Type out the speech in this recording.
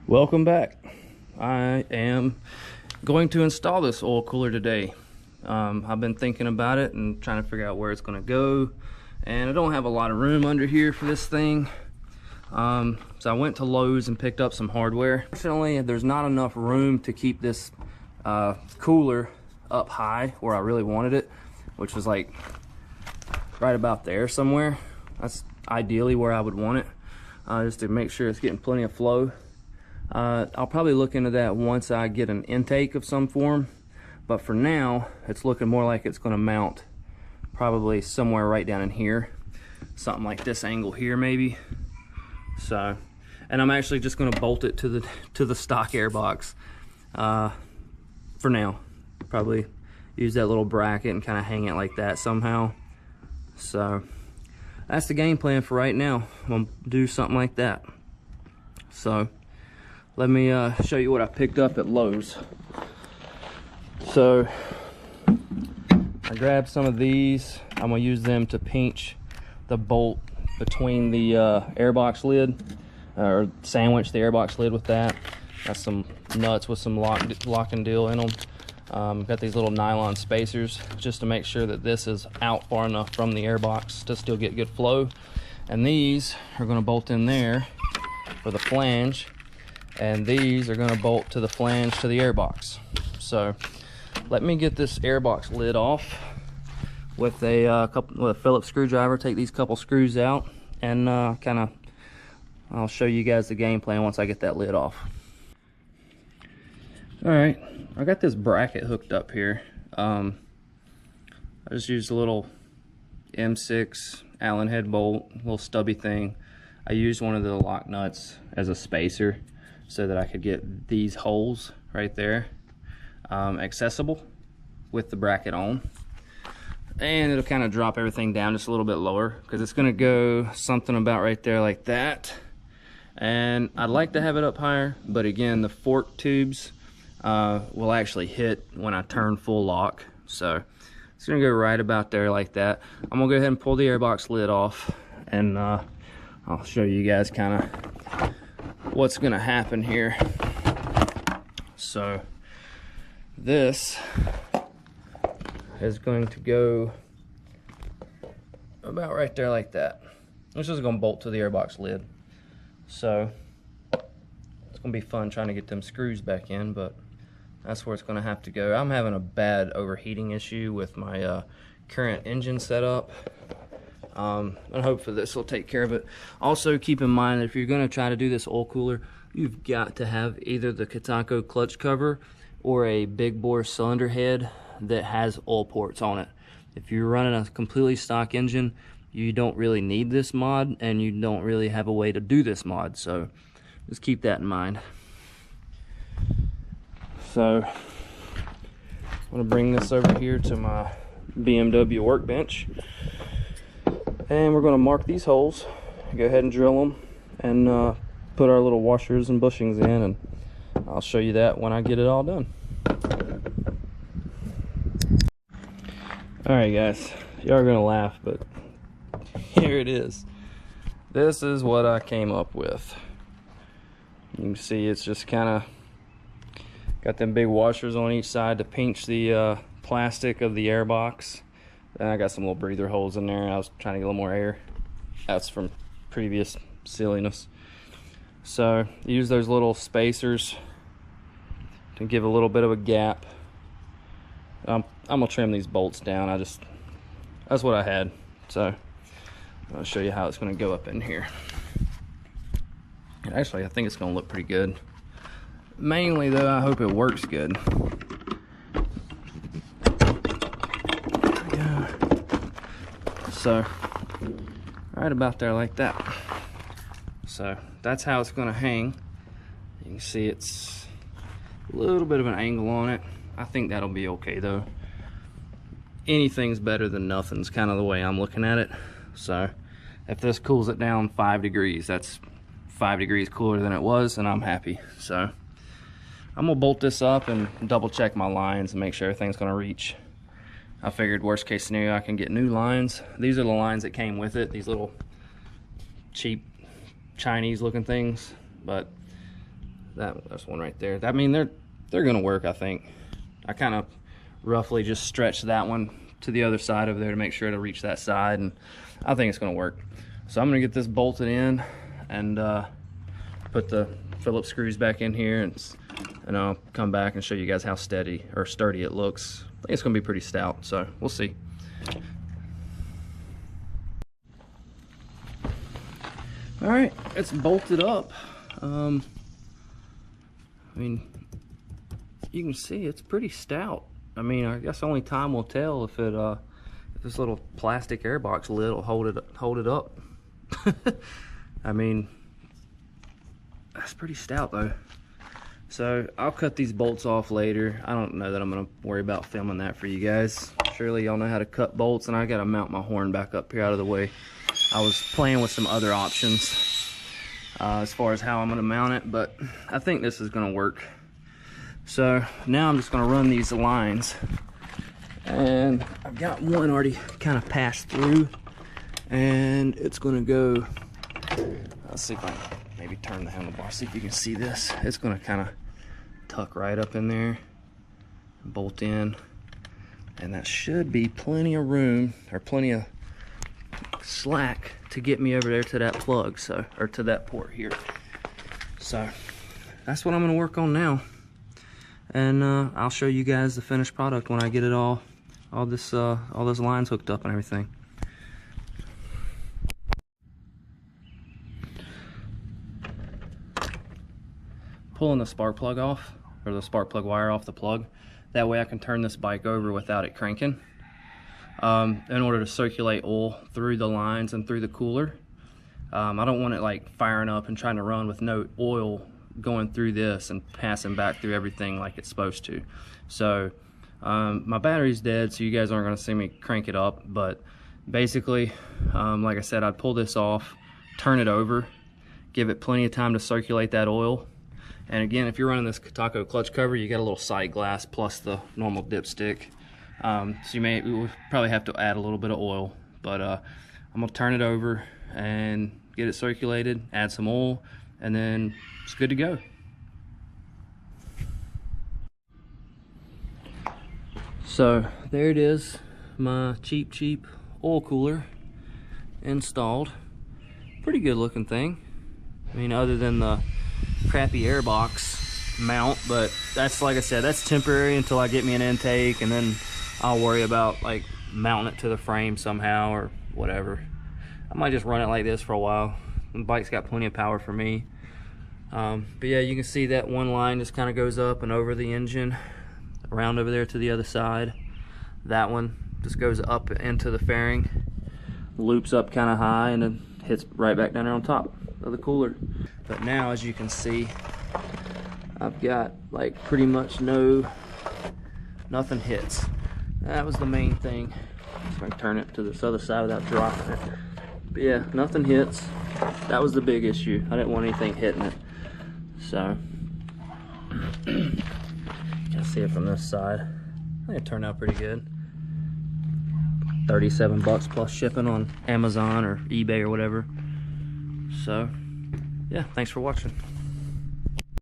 Welcome back. I am going to install this oil cooler today. I've been thinking about it and trying to figure out where it's going to go, and I don't have a lot of room under here for this thing. So I went to Lowe's and picked up some hardware. Fortunately, there's not enough room to keep this cooler up high where I really wanted it, which was like right about there somewhere. That's ideally where I would want it, just to make sure it's getting plenty of flow. I'll probably look into that once I get an intake of some form, but for now it's looking more like it's going to mount probably somewhere right down in here, something like this angle here maybe. So, and I'm actually just going to bolt it to the stock air box for now. Probably use that little bracket and kind of hang it like that somehow. So that's the game plan for right now. I'm gonna do something like that. So let me show you what I picked up at Lowe's. So I grabbed some of these. I'm gonna use them to pinch the bolt between the airbox lid, or sandwich the airbox lid with that. Got some nuts with some lock and deal in them. Got these little nylon spacers just to make sure that this is out far enough from the airbox to still get good flow. And these are gonna bolt in there for the flange, and these are going to bolt to the flange to the airbox. So let me get this airbox lid off with a Phillips screwdriver. Take these couple screws out, and I'll show you guys the game plan once I get that lid off. All right, I got this bracket hooked up here. I just used a little M6 Allen head bolt, little stubby thing. I used one of the lock nuts as a spacer so that I could get these holes right there accessible with the bracket on. And it'll kind of drop everything down just a little bit lower, because it's gonna go something about right there like that. And I'd like to have it up higher, but again, the fork tubes will actually hit when I turn full lock. So it's gonna go right about there like that. I'm gonna go ahead and pull the airbox lid off, and I'll show you guys kind of what's gonna happen here. So this is going to go about right there like that. This is gonna bolt to the airbox lid. So it's gonna be fun trying to get them screws back in, but that's where it's gonna have to go. I'm having a bad overheating issue with my current engine setup. And hopefully this will take care of it. Also, keep in mind that if you're going to try to do this oil cooler, you've got to have either the Katako clutch cover or a big bore cylinder head that has oil ports on it. If you're running a completely stock engine, you don't really need this mod, and you don't really have a way to do this mod, so just keep that in mind. So I'm going to bring this over here to my BMW workbench, and we're going to mark these holes, go ahead and drill them, and put our little washers and bushings in, and I'll show you that when I get it all done. Alright guys, you are going to laugh, but here it is. This is what I came up with. You can see it's just kind of got them big washers on each side to pinch the plastic of the airbox. And I got some little breather holes in there. I was trying to get a little more air. That's from previous silliness. So use those little spacers to give a little bit of a gap. I'm gonna trim these bolts down. That's what I had. So I'll show you how it's gonna go up in here. And actually, I think it's gonna look pretty good. Mainly though, I hope it works good. So right about there like that. So that's how it's going to hang. You can see it's a little bit of an angle on it. I think that'll be okay though. Anything's better than nothing's kind of the way I'm looking at it. So if this cools it down 5 degrees, that's 5 degrees cooler than it was, and I'm happy. So I'm gonna bolt this up and double check my lines and make sure everything's gonna reach. I figured worst case scenario, I can get new lines. These are the lines that came with it, these little cheap Chinese looking things, but That's one right there. I mean, they're gonna work, I think. I kind of roughly just stretched that one to the other side over there to make sure to reach that side, and I think it's gonna work. So I'm gonna get this bolted in and put the Phillips screws back in here, and I'll come back and show you guys how sturdy it looks. I think it's gonna be pretty stout, so we'll see. All right, it's bolted up. I mean, you can see it's pretty stout. I mean, I guess only time will tell if this little plastic airbox lid will hold it up. I mean, that's pretty stout though. So I'll cut these bolts off later. I don't know that I'm gonna worry about filming that for you guys. Surely y'all know how to cut bolts, and I gotta mount my horn back up here out of the way. I was playing with some other options as far as how I'm gonna mount it, but I think this is gonna work. So now I'm just gonna run these lines, and I've got one already kind of passed through, and it's gonna go, let's see if I can maybe turn the handlebar, see if you can see this. It's gonna kind of tuck right up in there, bolt in, and that should be plenty of room, or plenty of slack to get me over there to that plug, so, or to that port here. So that's what I'm gonna work on now, and I'll show you guys the finished product when I get it all those lines hooked up and everything. Pulling the spark plug off, or the spark plug wire off the plug, that way I can turn this bike over without it cranking, in order to circulate oil through the lines and through the cooler. I don't want it like firing up and trying to run with no oil going through this and passing back through everything like it's supposed to. So my battery's dead, so you guys aren't going to see me crank it up, but basically, like I said, I'd pull this off, turn it over, give it plenty of time to circulate that oil. And again, if you're running this Taco clutch cover, you got a little sight glass plus the normal dipstick. So we will probably have to add a little bit of oil, but I'm gonna turn it over and get it circulated, add some oil, and then it's good to go. So there it is, my cheap oil cooler installed. Pretty good looking thing. I mean, other than the crappy airbox mount, but that's, like I said, that's temporary until I get me an intake, and then I'll worry about like mounting it to the frame somehow or whatever. I might just run it like this for a while. The bike's got plenty of power for me. But yeah, you can see that one line just kind of goes up and over the engine, around over there to the other side. That one just goes up into the fairing, loops up kind of high, and then hits right back down there on top of the cooler. But now, as you can see, I've got like pretty much nothing hits. That was the main thing. So I can turn it to this other side without dropping it. But yeah, nothing hits. That was the big issue. I didn't want anything hitting it. So you can see it from this side. I think it turned out pretty good. 37 bucks plus shipping on Amazon or eBay or whatever. So yeah, thanks for watching.